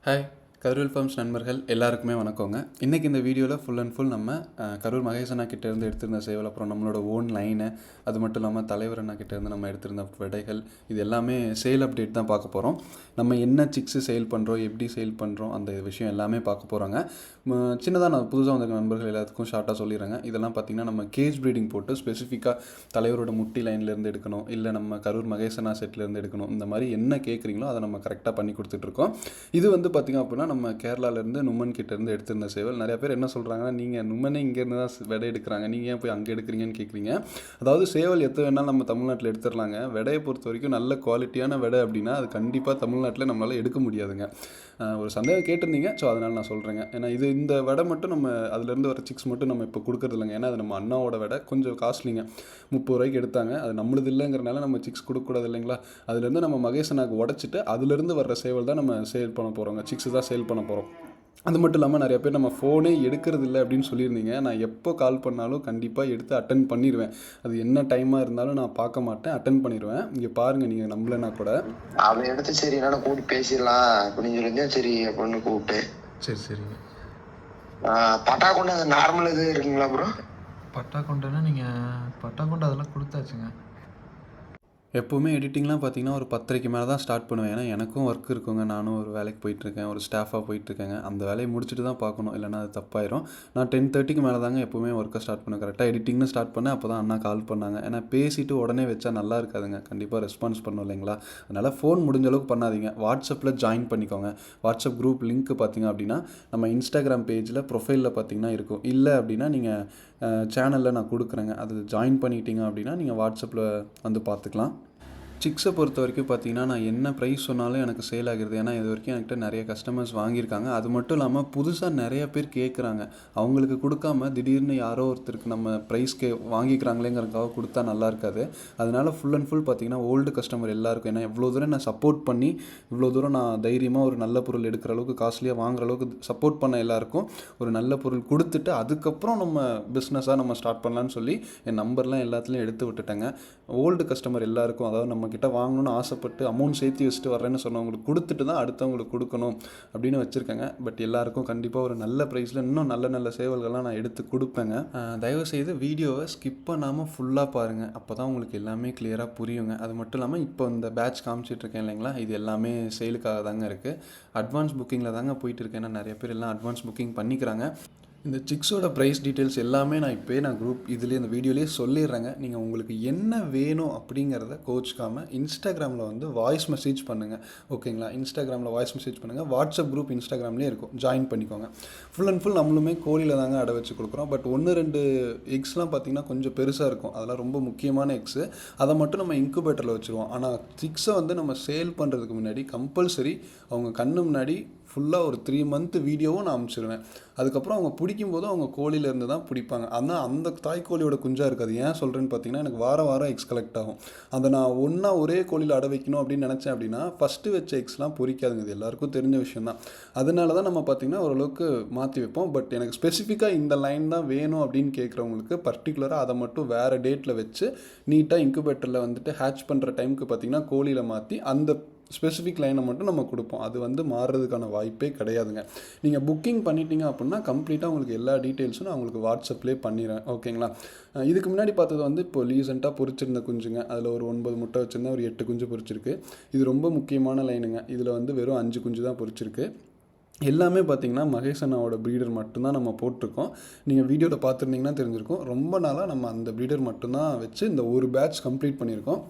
Hi Karur forms நண்பர்கள் எல்லாருக்குமே வணக்கங்க. இன்றைக்கி இந்த வீடியோவில் ஃபுல் அண்ட் ஃபுல் நம்ம கரூர் மகேஷ் அண்ணா கிட்டேருந்து எடுத்திருந்த சேவல், அப்புறம் நம்மளோட ஓன் லைனு, அது மட்டும் இல்லாமல் தலைவர் அண்ணா கிட்டேருந்து நம்ம எடுத்திருந்த விடைகள், இது எல்லாமே சேல் அப்டேட் தான் பார்க்க போகிறோம். நம்ம என்ன சிக்ஸு சேல் பண்ணுறோம், எப்படி சேல் பண்ணுறோம், அந்த விஷயம் எல்லாமே பார்க்க போகிறாங்க. சின்னதாக நான் புதுசாக வந்த நண்பர்கள் எல்லாத்துக்கும் ஷார்ட்டாக சொல்லிடுறேங்க. இதெல்லாம் பார்த்திங்கன்னா நம்ம கேஜ் ப்ரீடிங் போட்டு ஸ்பெசிஃபிக்காக தலைவரோட முட்டி லைன்லேருந்து எடுக்கணும், இல்லை நம்ம கரூர் மகேஷ் அண்ணா செட்லேருந்து எடுக்கணும், இந்த மாதிரி என்ன கேட்குறீங்களோ அதை நம்ம கரெக்டாக பண்ணி கொடுத்துட்ருக்கோம். இது வந்து பார்த்திங்க அப்படின்னா நம்ம கேரளாவிலேருந்து நும்மன் கிட்டேருந்து எடுத்திருந்த சேவல். நிறைய பேர் என்ன சொல்கிறாங்கன்னா, நீங்கள் நும்மனே இங்கேருந்து தான் விடை எடுக்கிறாங்க, நீங்கள் ஏன் போய் அங்கே எடுக்கிறீங்கன்னு கேட்குறீங்க. அதாவது சேவல் எத்தனை வேணாலும் நம்ம தமிழ்நாட்டில் எடுத்துடலாங்க. விடையை பொறுத்த வரைக்கும் நல்ல குவாலிட்டியான விடை அப்படின்னா அது கண்டிப்பாக தமிழ்நாட்டில் நம்மளால் எடுக்க முடியாதுங்க. ஒரு சந்தேகம் கேட்டிருந்தீங்க, ஸோ அதனால் நான் சொல்கிறேங்க. ஏன்னா இந்த விடை மட்டும் நம்ம அதுலேருந்து வர சிக்ஸ் மட்டும் நம்ம இப்போ கொடுக்குறது இல்லைங்க. ஏன்னா அது நம்ம அண்ணாவோட விடை கொஞ்சம் காஸ்ட்லிங்க. 30 ரூபாய்க்கு எடுத்தாங்க. அது நம்மளது இல்லைங்கிறனால நம்ம சிக்ஸ் கொடுக்கக்கூடாது இல்லைங்களா. அதுலேருந்து நம்ம மகேஷ் அண்ணாக்கு உடச்சிட்டு அதுலேருந்து வர்ற சேவல் தான் நம்ம சேல் பண்ண போகிறோங்க. சிக்ஸ் தான் சேல் பண்ண போகிறோம். அது மட்டும் இல்லாமல் நிறைய பேர் நம்ம ஃபோனே எடுக்கிறது இல்லை அப்படின்னு சொல்லியிருந்தீங்க. நான் எப்போ கால் பண்ணாலும் கண்டிப்பாக எடுத்து அட்டன் பண்ணிடுவேன். அது என்ன டைமாக இருந்தாலும் நான் பார்க்க மாட்டேன், அட்டன் பண்ணிடுவேன். இங்கே பாருங்கள், நீங்கள் நம்பலைன்னா கூட அதை எடுத்து சரி என்னால் கூப்பிட்டு பேசிடலாம் அப்படின்னு சொல்லிங்க. சரி அப்படின்னு கூப்பிட்டு சரிங்க. பட்டா கொண்டு அது நார்மல் இது இருக்குங்களா ப்ரோ? பட்டா கொண்டனா நீங்கள் பட்டா கொண்டு அதெல்லாம் கொடுத்தாச்சுங்க. எப்போவுமே எடிட்டிங்லாம் பார்த்தீங்கன்னா ஒரு 10:30க்கு மேலே தான் ஸ்டார்ட் பண்ணுவேன். ஏன்னா எனக்கும் ஒர்க் இருக்குங்க. நானும் ஒரு வேலைக்கு போயிட்டுருக்கேன், ஒரு ஸ்டாஃபாக போயிட்டுருக்கேங்க. அந்த வேலையை முடிச்சுட்டு தான் பார்க்கணும், இல்லைனா அது தப்பாயிரும். நான் 10:30க்கு மேலே தாங்க எப்போவுமே ஒர்க்கை ஸ்டார்ட் பண்ணுவேன். கரெக்டாக எடிட்டிங்னு ஸ்டார்ட் பண்ணேன். அப்போ தான் அண்ணா கால் பண்ணாங்க. ஏன்னா பேசிவிட்டு உடனே வச்சா நல்லா இருக்காதுங்க, கண்டிப்பாக ரெஸ்பான்ஸ் பண்ணணும் இல்லைங்களா. அதனால் ஃபோன் முடிஞ்ச அளவுக்கு பண்ணாதீங்க. வாட்ஸ்அப்பில் ஜாயின் பண்ணிக்கோங்க. வாட்ஸ்அப் குரூப் லிங்க் பார்த்திங்க அப்படின்னா நம்ம இன்ஸ்டாகிராம் பேஜில் ப்ரொஃபைலில் பார்த்திங்கன்னா இருக்கும். இல்லை அப்படின்னா நீங்கள் சேனலில் நான் கொடுக்குறேங்க, அது ஜாயின் பண்ணிட்டீங்க அப்படின்னா நீங்கள் வாட்ஸ்அப்பில் வந்து பார்த்துக்கலாம். சிக்ஸை பொறுத்த வரைக்கும் பார்த்தீங்கன்னா நான் என்ன ப்ரைஸ் சொன்னாலும் எனக்கு சேல் ஆகிறது. ஏன்னா இது வரைக்கும் என்கிட்ட நிறைய கஸ்டமர்ஸ் வாங்கியிருக்காங்க. அது மட்டும் இல்லாமல் புதுசாக நிறைய பேர் கேட்குறாங்க. அவங்களுக்கு கொடுக்காம திடீர்னு யாரோ ஒருத்தருக்கு நம்ம ப்ரைஸ்க்கு வாங்கிக்கிறாங்களேங்கிறதுக்காக கொடுத்தா நல்லா இருக்காது. அதனால் ஃபுல் அண்ட் ஃபுல் பார்த்திங்கன்னா ஓல்டு கஸ்டமர் எல்லாருக்கும், ஏன்னா எவ்வளோ தூரம் நான் சப்போர்ட் பண்ணி இவ்வளோ தூரம் நான் தைரியமாக ஒரு நல்ல பொருள் எடுக்கிற அளவுக்கு, காஸ்ட்லியாக வாங்குற அளவுக்கு சப்போர்ட் பண்ண எல்லாருக்கும் ஒரு நல்ல பொருள் கொடுத்துட்டு அதுக்கப்புறம் நம்ம பிஸ்னஸாக நம்ம ஸ்டார்ட் பண்ணலான்னு சொல்லி என் நம்பர்லாம் எல்லாத்துலேயும் எடுத்து விட்டுட்டேங்க. ஓல்டு கஸ்டமர் எல்லாருக்கும், அதாவது நம்ம கிட்ட வாங்கணும்னு ஆசைப்பட்டு அமௌண்ட் சேர்த்து வச்சுட்டு வரேன்னு சொன்னவங்களுக்கு கொடுத்துட்டு தான் அடுத்தவங்களுக்கு கொடுக்கணும் அப்படின்னு வச்சுருக்கேங்க. பட் எல்லாருக்கும் கண்டிப்பாக ஒரு நல்ல ப்ரைஸில் இன்னும் நல்ல நல்ல சேவல்கள்லாம் நான் எடுத்து கொடுப்பேங்க. தயவுசெய்து வீடியோவை ஸ்கிப் பண்ணாமல் ஃபுல்லாக பாருங்கள், அப்போ தான் உங்களுக்கு எல்லாமே கிளியராக புரியுங்க. அது மட்டும் இல்லாமல் இப்போ இந்த பேட்ச் காமிச்சிட்ருக்கேன் இல்லைங்களா, இது எல்லாமே சேலுக்காக தாங்க இருக்குது. அட்வான்ஸ் புக்கிங்கில் தாங்க போயிட்டு இருக்கேன். ஏன்னா நிறைய பேர் எல்லாம் அட்வான்ஸ் புக்கிங் பண்ணிக்கிறாங்க. இந்த சிக்ஸோட ப்ரைஸ் டீட்டெயில்ஸ் எல்லாமே நான் குரூப் இதுலேயே இந்த வீடியோலேயே சொல்லிடுறேங்க. நீங்கள் உங்களுக்கு என்ன வேணும் அப்படிங்கிறத கோச்சிக்காமல் இன்ஸ்டாகிராமில் வந்து வாய்ஸ் மெசேஜ் பண்ணுங்கள், ஓகேங்களா. இன்ஸ்டாகிராமில் வாய்ஸ் மெசேஜ் பண்ணுங்கள். வாட்ஸ்அப் குரூப் இன்ஸ்டாகிராம்லேயே இருக்கும், ஜாயின் பண்ணிக்கோங்க. ஃபுல் அண்ட் ஃபுல் நம்மளுமே கோழியில் தாங்க அடை வச்சு கொடுக்குறோம். பட் 1-2 எக்ஸ்லாம் பார்த்திங்கன்னா கொஞ்சம் பெருசாக இருக்கும். அதெல்லாம் ரொம்ப முக்கியமான எக்ஸு. அதை மட்டும் நம்ம இன்குபேட்டரில் வச்சுருவோம். ஆனால் சிக்ஸை வந்து நம்ம சேல் பண்ணுறதுக்கு முன்னாடி கம்பல்சரி அவங்க கண்ணு முன்னாடி ஃபுல்லாக ஒரு 3 மந்த் வீடியோவும் நான் அனுப்பிச்சிடுவேன். அதுக்கப்புறம் அவங்க பிடிக்கும்போது அவங்க கோழியிலேருந்து தான் பிடிப்பாங்க. ஆனால் அந்த தாய்க்கோழியோட குஞ்சாக இருக்காது. ஏன் சொல்கிறேன்னு பார்த்தீங்கன்னா, எனக்கு வாரம் எக்ஸ் கலெக்ட் ஆகும். அதை நான் ஒரே கோழியில் அடை வைக்கணும் அப்படின்னு நினச்சேன் அப்படின்னா ஃபஸ்ட்டு வச்ச எக்ஸ்லாம் பொறிக்காதுங்க. இது எல்லாருக்கும் தெரிஞ்ச விஷயம் தான். அதனால தான் நம்ம பார்த்திங்கன்னா ஓரளவுக்கு மாற்றி வைப்போம். பட் எனக்கு ஸ்பெசிஃபிக்காக இந்த லைன் தான் வேணும் அப்படின்னு கேட்குறவங்களுக்கு பர்டிகுலராக அதை மட்டும் வேறு டேட்டில் வச்சு நீட்டாக இன்குபேட்டரில் வந்துட்டு ஹேட்ச் பண்ணுற டைமுக்கு பார்த்திங்கன்னா கோழியில் மாற்றி அந்த ஸ்பெசிஃபிக் லைனை மட்டும் நம்ம கொடுப்போம். அது வந்து மாறுறதுக்கான வாய்ப்பே கிடையாதுங்க. நீங்கள் புக்கிங் பண்ணிட்டீங்க அப்படின்னா கம்ப்ளீட்டாக உங்களுக்கு எல்லா டீட்டெயில்ஸும் நான் உங்களுக்கு வாட்ஸ்அப்லேயே பண்ணிடுறேன், ஓகேங்களா. இதுக்கு முன்னாடி பார்த்தது வந்து இப்போ ரீசெண்டாக பொறிச்சிருந்த குஞ்சுங்க. அதில் ஒரு 9 முட்டை வச்சுருந்தேன், ஒரு 8 குஞ்சு பொறிச்சிருக்கு. இது ரொம்ப முக்கியமான லைனுங்க. இதில் வந்து வெறும் 5 குஞ்சு தான் பொறிச்சிருக்கு. எல்லாமே பார்த்திங்கன்னா மகேஷ் அண்ணாவோட ப்ரீடர் மட்டும்தான் நம்ம போட்டிருக்கோம். நீங்கள் வீடியோவில் பார்த்துருந்தீங்கன்னா தெரிஞ்சிருக்கும். ரொம்ப நாளாக நம்ம அந்த ப்ரீடர் மட்டும்தான் வச்சு இந்த ஒரு பேட்ச் கம்ப்ளீட் பண்ணியிருக்கோம்.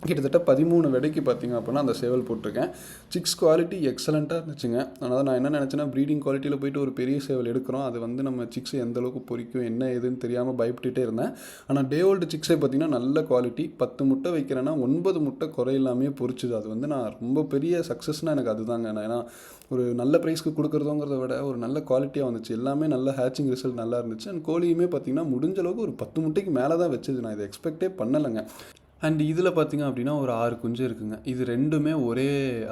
கிட்டத்தட்ட 13 விடைக்கு பார்த்திங்க அப்படின்னா அந்த சேவல் போட்டிருக்கேன். சிக்ஸ் குவாலிட்டி எக்ஸலண்ட்டாக இருந்துச்சுங்க. அதனால் நான் என்ன நினச்சேன்னா, ப்ரீடிங் குவாலிட்டியில் போய்ட்டு ஒரு பெரிய சேவல் எடுக்கிறோம், அது வந்து நம்ம சிக்ஸ் எந்த அளவுக்கு பொறிக்கும் என்ன ஏதுன்னு தெரியாமல் பயப்பட்டுகிட்டே இருந்தேன். ஆனால் டே ஓல்டு சிக்ஸே பார்த்திங்கன்னா நல்ல குவாலிட்டி. 10 முட்டை வைக்கிறேன்னா 9 முட்டை குறையில்லாமே பொறிச்சுது. அது வந்து நான் ரொம்ப பெரிய சக்ஸஸ்னால் எனக்கு அதுதாங்க. நான் ஏன்னா ஒரு நல்ல ப்ரைஸ்க்கு கொடுக்குறதோங்கிறத விட ஒரு நல்ல குவாலிட்டியாக வந்துச்சு. எல்லாமே நல்ல ஹேச்சிங் ரிசல்ட் நல்லா இருந்துச்சு. அண்ட் கோழியுமே பார்த்திங்கன்னா முடிஞ்ச அளவுக்கு ஒரு 10 முட்டைக்கு மேலே தான் வச்சுது. நான் இதை எக்ஸ்பெக்டே பண்ணலைங்க. அண்ட் இதில் பார்த்தீங்க அப்படின்னா ஒரு 6 குஞ்சு இருக்குங்க. இது 2மே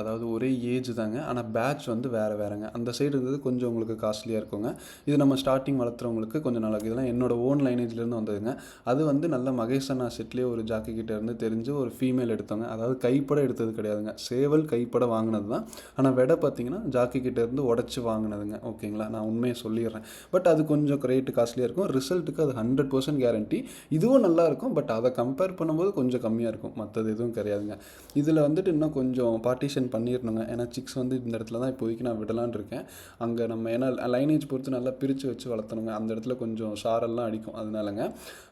அதாவது ஒரே ஏஜ் தாங்க. ஆனால் பேட்ச் வந்து வேறங்க. அந்த சைடு இருந்தது கொஞ்சம் உங்களுக்கு காஸ்ட்லியாக இருக்குங்க. இது நம்ம ஸ்டார்ட்டிங் வளர்த்துறவங்களுக்கு கொஞ்சம் நல்லா இருக்குது. இதெல்லாம் என்னோட ஓன் லைனேஜ்லேருந்து வந்ததுங்க. அது வந்து நல்ல மகேஷ் அண்ணா செட்லேயே ஒரு ஜாக்கி கிட்ட இருந்து தெரிஞ்சு ஒரு ஃபீமேல் எடுத்தோங்க. அதாவது கைப்பட எடுத்தது கிடையாதுங்க. சேவல் கைப்பட வாங்கினது தான். ஆனால் விடை பார்த்தீங்கன்னா ஜாக்கி கிட்ட இருந்து உடச்சி வாங்கினதுங்க. ஓகேங்களா, நான் உண்மையை சொல்லிடுறேன். பட் அது கொஞ்சம் ரேட்டு காஸ்ட்லியாக இருக்கும். ரிசல்ட்டுக்கு அது 100% கேரண்டி. இதுவும் நல்லா இருக்கும். பட் அதை கம்பேர் பண்ணும்போது கொஞ்சம் கம்மியாக இருக்கும். மற்றது எதுவும் கிடையாதுங்க. இதில் வந்துட்டு இன்னும் கொஞ்சம் பார்ட்டிஷன் பண்ணிடணுங்க. ஏன்னா சிக்ஸ் வந்து இந்த இடத்துல தான் இப்போதைக்கு நான் விடலான்னு இருக்கேன். அங்கே நம்ம ஏன்னா லைனேஜ் பொறுத்து நல்லா பிரித்து வச்சு வளர்த்தணுங்க. அந்த இடத்துல கொஞ்சம் சாரெல்லாம் அடிக்கும், அதனாலங்க.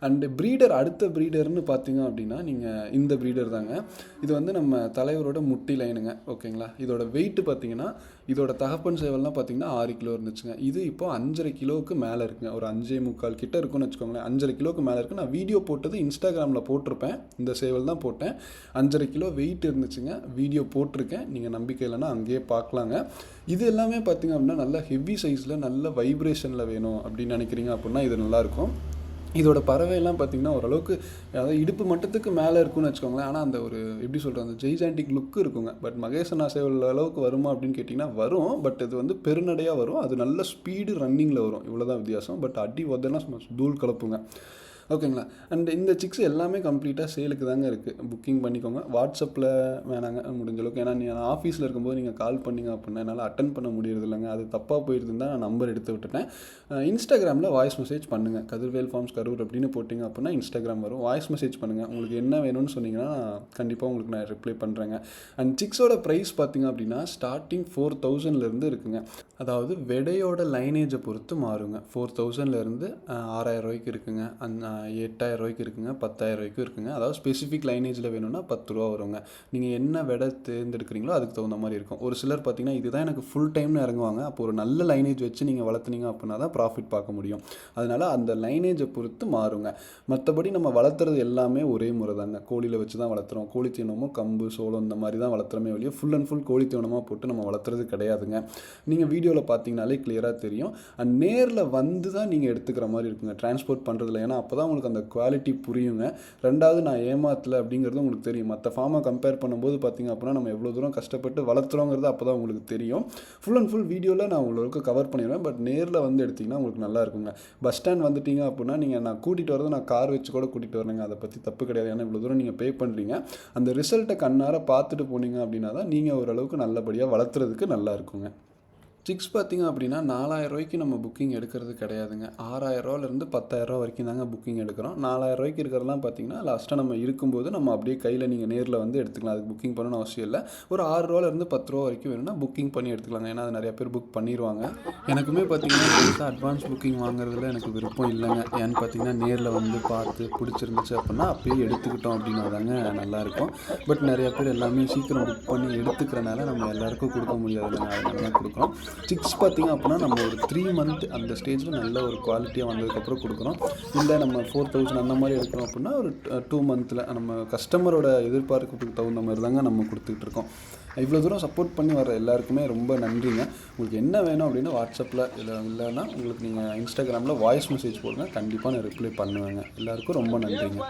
அண்டு ப்ரீடர், அடுத்த ப்ரீடர்னு பார்த்தீங்க அப்படின்னா நீங்கள் இந்த ப்ரீடர் தாங்க. இது வந்து நம்ம தலைவரோட முட்டி லைனுங்க. ஓகேங்களா, இதோட வெயிட்டு பார்த்தீங்கன்னா இதோட தகப்பன் சேவல்லாம் பார்த்தீங்கன்னா 6 கிலோ இருந்துச்சுங்க. இது இப்போ 5.5 கிலோவுக்கு மேலே இருக்குங்க. ஒரு 5.25 கிட்ட இருக்குன்னு வச்சுக்கோங்களேன். 5.5 கிலோவுக்கு மேலே இருக்குது. நான் வீடியோ போட்டது இன்ஸ்டாகிராமில் போட்டிருப்பேன். இந்த சேவல் தான் போட்டேன். 5.5 கிலோ வெயிட் இருந்துச்சுங்க. வீடியோ போட்டிருக்கேன். நீங்கள் நம்பிக்கை இல்லைன்னா அங்கேயே பார்க்கலாங்க. இது எல்லாமே பார்த்தீங்க அப்படின்னா நல்ல ஹெவி சைஸில் நல்ல வைப்ரேஷனில் வேணும் அப்படின்னு நினைக்கிறீங்க அப்படின்னா இது நல்லாயிருக்கும். இதோட பறவையெல்லாம் பார்த்திங்கன்னா ஓரளவுக்கு அதாவது இடுப்பு மட்டத்துக்கு மேலே இருக்குன்னு வச்சுக்கோங்களேன். ஆனால் அந்த ஒரு எப்படி சொல்கிறது, அந்த ஜெய்ஜாண்டிக் லுக்கு இருக்குங்க. பட் மகேஷ் அண்ணா சேவல் அளவுக்கு வருமா அப்படின்னு கேட்டிங்கன்னா வரும். பட் இது வந்து பெருநடையாக வரும். அது நல்ல ஸ்பீடு ரன்னிங்கில் வரும். இவ்வளோ தான் வித்தியாசம். பட் அடி உதெல்லாம் தூள் கலப்புங்க. ஓகேங்களா. அண்ட் இந்த சிக்ஸ் எல்லாமே கம்ப்ளீட்டாக சேலுக்கு தாங்க இருக்குது. புக்கிங் பண்ணிக்கோங்க. வாட்ஸ்அப்பில் வேணாங்க முடிஞ்ச அளவுக்கு. ஏன்னா நீங்கள் ஆஃபீஸில் இருக்கும்போது நீங்கள் கால் பண்ணிங்க அப்படின்னா என்னால் அட்டன் பண்ண முடியறது இல்லைங்க. அது தப்பாக போயிருந்தால் நான் நம்பர் எடுத்து விட்டுட்டேன். இன்ஸ்டாகிராமில் வாய்ஸ் மெசேஜ் பண்ணுங்கள். கதிர்வேல் ஃபார்ம்ஸ் கரூர் அப்படின்னு போட்டிங்க அப்படின்னா இன்ஸ்டாகிராம் வரும். வாய்ஸ் மெசேஜ் பண்ணுங்கள். உங்களுக்கு என்ன வேணும்னு சொன்னீங்கன்னா கண்டிப்பாக உங்களுக்கு நான் ரிப்ளை பண்ணுறேங்க. அண்ட் சிக்ஸோட ப்ரைஸ் பார்த்திங்க அப்படின்னா ஸ்டார்டிங் 4,000 இருக்குங்க. அதாவது விடையோட லைனேஜை பொறுத்து மாறுங்க. 4,000 6,000 ரூபாய்க்கு இருக்குங்க. 8,000 இருக்குங்க. 10,000 இருக்குங்க. அதாவது ஸ்பெசிஃபிக் லைனேஜில் வேணும்னா 10 ரூபா வருங்க. நீங்கள் என்ன விடை தேர்ந்தெடுக்கிறீங்களோ அதுக்கு தகுந்த மாதிரி இருக்கும். ஒரு சிலர் பார்த்தீங்கன்னா இதுதான் எனக்கு ஃபுல் டைம்னு இறங்குவாங்க. அப்போ ஒரு நல்ல லைனேஜ் வச்சு நீங்கள் வளர்த்துனீங்க அப்படின்னா தான் ப்ராஃபிட் பார்க்க முடியும். அதனால் அந்த லைனேஜை பொறுத்து மாறுங்க. மற்றபடி நம்ம வளர்த்துறது எல்லாமே ஒரே முறை தாங்க. கோழியில் வச்சு தான் வளர்த்துறோம். கோழி தீவனமோ கம்பு சோளம் இந்த மாதிரி தான் வளர்த்துறமே வெளியே ஃபுல் அண்ட் ஃபுல் கோழி தீவனமாக போட்டு நம்ம வளர்த்துறது கிடையாதுங்க. நீங்கள் வீடியோவில் பார்த்தீங்கனாலே கிளியராக தெரியும். அண்ட் நேரில் வந்து தான் நீங்கள் எடுத்துக்கிற மாதிரி இருக்குங்க டிரான்ஸ்போர்ட் பண்ணுறதுல. ஏன்னா அப்போ தான் உங்களுக்கு அந்த குவாலிட்டி புரியுங்க. ரெண்டாவது நான் ஏமாத்தலை அப்படிங்கிறது உங்களுக்கு தெரியும். மற்ற ஃபார்மை கம்பேர் பண்ணும்போது பார்த்திங்க அப்படின்னா நம்ம எவ்வளோ தூரம் கஷ்டப்பட்டு வளர்த்துறோங்கிறது அப்போ தான் உங்களுக்கு தெரியும். ஃபுல் அண்ட் ஃபுல் வீடியோவில் நான் உங்களுக்கு கவர் பண்ணிடுவேன். பட் நேரில் வந்து எடுத்திங்கன்னா உங்களுக்கு நல்லா இருக்குங்க. பஸ் ஸ்டாண்ட் வந்துட்டீங்க அப்படின்னா நான் கூட்டிகிட்டு வரது நான் கார் வச்சு கூட கூட்டிகிட்டு வரேங்க. அதை பற்றி தப்பு கிடையாது. ஏன்னா இவ்வளோ தூரம் நீங்கள் பே பண்ணுறீங்க. அந்த ரிசல்ட்டை கண்ணார பார்த்துட்டு போனீங்க அப்படின்னா தான் நீங்கள் ஓரளவுக்கு நல்லபடியாக வளர்த்துறதுக்கு நல்லா இருக்குங்க. சிக்ஸ் பார்த்திங்க அப்படின்னா 4,000 நம்ம புக்கிங் எடுக்கிறது கிடையாதுங்க. 6,000 10,000 வரைக்கும் தாங்க புக்கிங் எடுக்கிறோம். 4,000 இருக்கிறதெல்லாம் பார்த்திங்கன்னா லாஸ்ட்டாக நம்ம இருக்கும்போது நம்ம அப்படியே கையில் நீங்கள் நேரில் வந்து எடுத்துக்கலாம். அதுக்கு புக்கிங் பண்ணணும்னு அவசியம் இல்லை. ஒரு 6 10 வரைக்கும் வேணும்னா புக்கிங் பண்ணி எடுத்துக்கலாங்க. ஏன்னா அது நிறைய பேர் புக் பண்ணிடுவாங்க. எனக்குமே பார்த்திங்கன்னா அட்வான்ஸ் புக்கிங் வாங்குறதுல எனக்கு விருப்பம் இல்லைங்க. ஏன்னு பார்த்தீங்கன்னா நேரில் வந்து பார்த்து பிடிச்சிருந்துச்சு அப்படின்னா அப்பயே எடுத்துக்கிட்டோம் அப்படின்னா தாங்க நல்லாயிருக்கும். பட் நிறைய பேர் எல்லாமே சீக்கிரம் புக் பண்ணி எடுத்துக்கிறனால நம்ம எல்லாருக்கும் கொடுக்க முடியாதுங்க. அதனால தான் கொடுக்குறோம். சிக்ஸ் பார்த்திங்க அப்படின்னா நம்ம ஒரு 3 மந்த் அந்த ஸ்டேஜில் நல்ல ஒரு குவாலிட்டியாக வந்ததுக்கப்புறம் கொடுக்குறோம். இல்லை நம்ம 4,000 அந்த மாதிரி எடுக்கிறோம் அப்படின்னா ஒரு 2 மந்த்தில் நம்ம கஸ்டமரோட எதிர்பார்ப்புக்கு தகுந்த மாதிரி தாங்க நம்ம கொடுத்துக்கிட்டு இருக்கோம். இவ்வளோ தூரம் சப்போர்ட் பண்ணி வர எல்லாருக்குமே ரொம்ப நன்றிங்க. உங்களுக்கு என்ன வேணும் அப்படின்னா வாட்ஸ்அப்பில் இல்லைன்னா உங்களுக்கு நீங்கள் இன்ஸ்டாகிராமில் வாய்ஸ் மெசேஜ் போடுங்க. கண்டிப்பாக நான் ரிப்ளை பண்ணுவேங்க. எல்லாருக்கும் ரொம்ப நன்றிங்க.